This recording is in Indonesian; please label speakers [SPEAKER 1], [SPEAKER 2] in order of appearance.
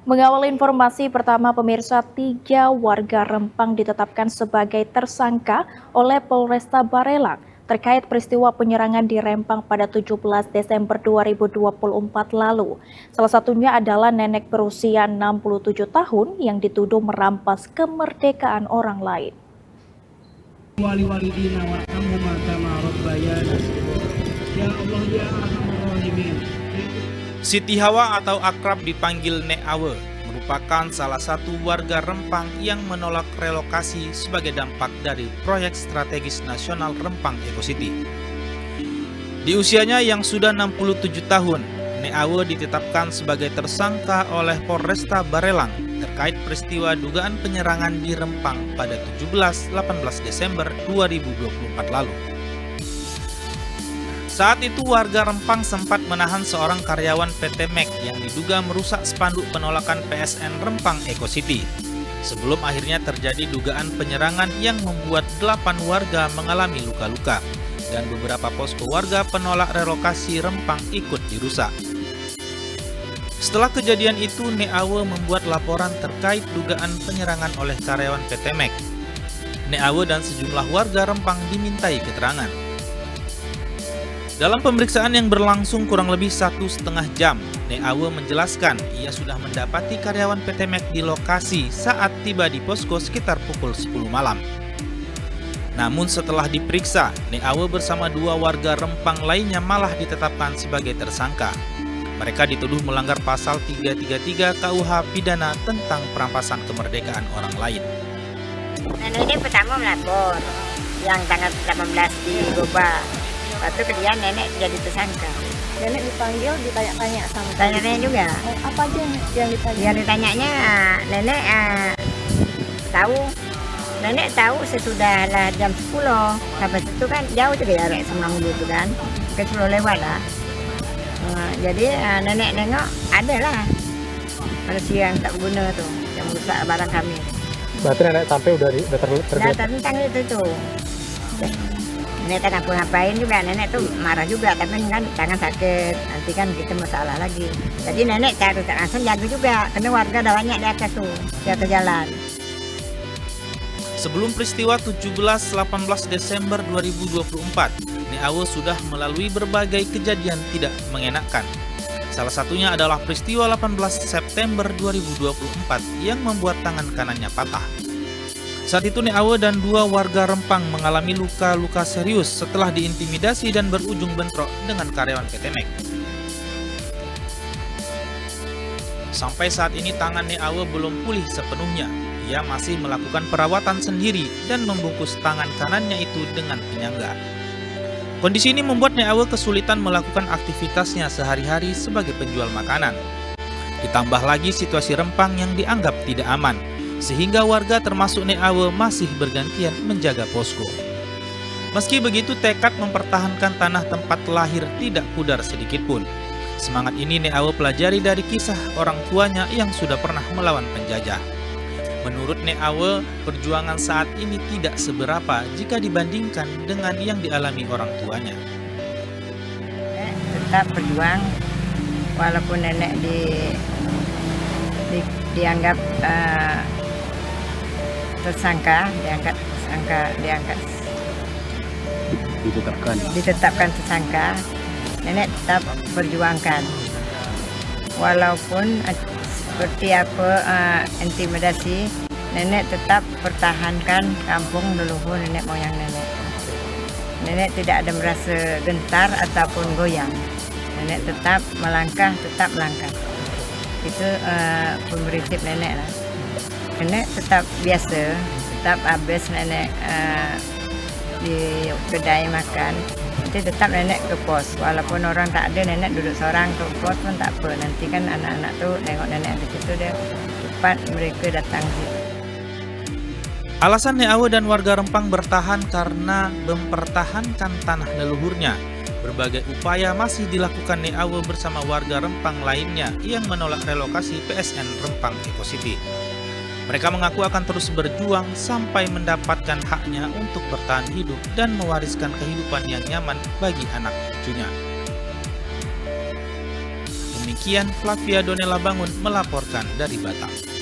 [SPEAKER 1] Mengawal informasi pertama pemirsa, 3 warga Rempang ditetapkan sebagai tersangka oleh Polresta Barelang terkait peristiwa penyerangan di Rempang pada 17 Desember 2024 lalu. Salah satunya adalah nenek berusia 67 tahun yang dituduh merampas kemerdekaan orang lain.
[SPEAKER 2] Wali-walidina warhamhuma kama rabbayana ya Allah ya Arhamar Rahimin.
[SPEAKER 3] Siti Hawa atau akrab dipanggil Nek Awe merupakan salah satu warga Rempang yang menolak relokasi sebagai dampak dari proyek strategis nasional Rempang Eco City. Di usianya yang sudah 67 tahun, Nek Awe ditetapkan sebagai tersangka oleh Polresta Barelang terkait peristiwa dugaan penyerangan di Rempang pada 17-18 Desember 2024 lalu. Saat itu warga Rempang sempat menahan seorang karyawan PT MEK yang diduga merusak spanduk penolakan PSN Rempang Eco City. Sebelum akhirnya terjadi dugaan penyerangan yang membuat 8 warga mengalami luka-luka dan beberapa posko warga penolak relokasi Rempang ikut dirusak. Setelah kejadian itu, Nek Awe membuat laporan terkait dugaan penyerangan oleh karyawan PT MEK. Nek Awe dan sejumlah warga Rempang dimintai keterangan. Dalam pemeriksaan yang berlangsung kurang lebih 1,5 jam, Nek Awe menjelaskan ia sudah mendapati karyawan PT MEK di lokasi saat tiba di posko sekitar pukul 10 malam. Namun setelah diperiksa, Nek Awe bersama 2 warga Rempang lainnya malah ditetapkan sebagai tersangka. Mereka dituduh melanggar pasal 333 KUH Pidana tentang perampasan kemerdekaan orang lain.
[SPEAKER 4] Nenek ini pertama melapor yang tanggal 18 di Goba. Lepas itu kemudian nenek jadi tersangka.
[SPEAKER 5] Nenek dipanggil, ditanya-tanya sama
[SPEAKER 4] Tanya-tanya juga.
[SPEAKER 5] apa aja yang ditanya?
[SPEAKER 4] Yang ditanyanya nenek tahu sesudah lah jam 10. Habis itu kan jauh juga ya Semang gitu kan. Ke 10 lewat lah. Jadi nenek nengok ada lah manusia yang tak guna tuh yang merusak barang kami.
[SPEAKER 6] Berarti nenek sampai udah terlihat.
[SPEAKER 4] Tentang itu tuh. Nenek tak ngapain juga, nenek tuh marah juga, tapi kan tangan sakit, nanti kan kita masalah lagi. Jadi nenek cari langsung jaga juga, karena warga ada banyak di atas tuh, di atas jalan.
[SPEAKER 3] Sebelum peristiwa 17-18 Desember 2024, Nek Awe sudah melalui berbagai kejadian tidak mengenakan. Salah satunya adalah peristiwa 18 September 2024 yang membuat tangan kanannya patah. Saat itu Nek Awe dan 2 warga Rempang mengalami luka-luka serius setelah diintimidasi dan berujung bentrok dengan karyawan PT MEK. Sampai saat ini tangan Nek Awe belum pulih sepenuhnya. Ia masih melakukan perawatan sendiri dan membungkus tangan kanannya itu dengan penyangga. Kondisi ini membuat Nek Awe kesulitan melakukan aktivitasnya sehari-hari sebagai penjual makanan. Ditambah lagi situasi Rempang yang dianggap tidak aman, sehingga warga termasuk Nek Awe masih bergantian menjaga posko. Meski begitu, tekad mempertahankan tanah tempat lahir tidak pudar sedikitpun. Semangat ini Nek Awe pelajari dari kisah orang tuanya yang sudah pernah melawan penjajah. Menurut Nek Awe, perjuangan saat ini tidak seberapa jika dibandingkan dengan yang dialami orang tuanya.
[SPEAKER 4] Tetap berjuang, walaupun nenek dianggap tersangka, ditetapkan tersangka, nenek tetap berjuangkan. Walaupun seperti apa intimidasi, nenek tetap pertahankan kampung leluhur nenek moyang nenek. Nenek tidak ada merasa gentar ataupun goyang. Nenek tetap melangkah. Itu prinsip nenek lah. Nenek tetap biasa, tetap habis nenek di kedai makan, nanti tetap nenek ke pos. Walaupun orang tak ada, nenek duduk seorang ke pos pun tak apa. Nanti kan anak-anak tuh tengok nenek di situ, dia cepat mereka datang situ.
[SPEAKER 3] Alasan Nek Awe dan warga Rempang bertahan karena mempertahankan tanah leluhurnya. Berbagai upaya masih dilakukan Nek Awe bersama warga Rempang lainnya yang menolak relokasi PSN Rempang Eco City. Mereka mengaku akan terus berjuang sampai mendapatkan haknya untuk bertahan hidup dan mewariskan kehidupan yang nyaman bagi anak cucunya. Demikian Demikian Flavia Donella Bangun melaporkan dari Batam.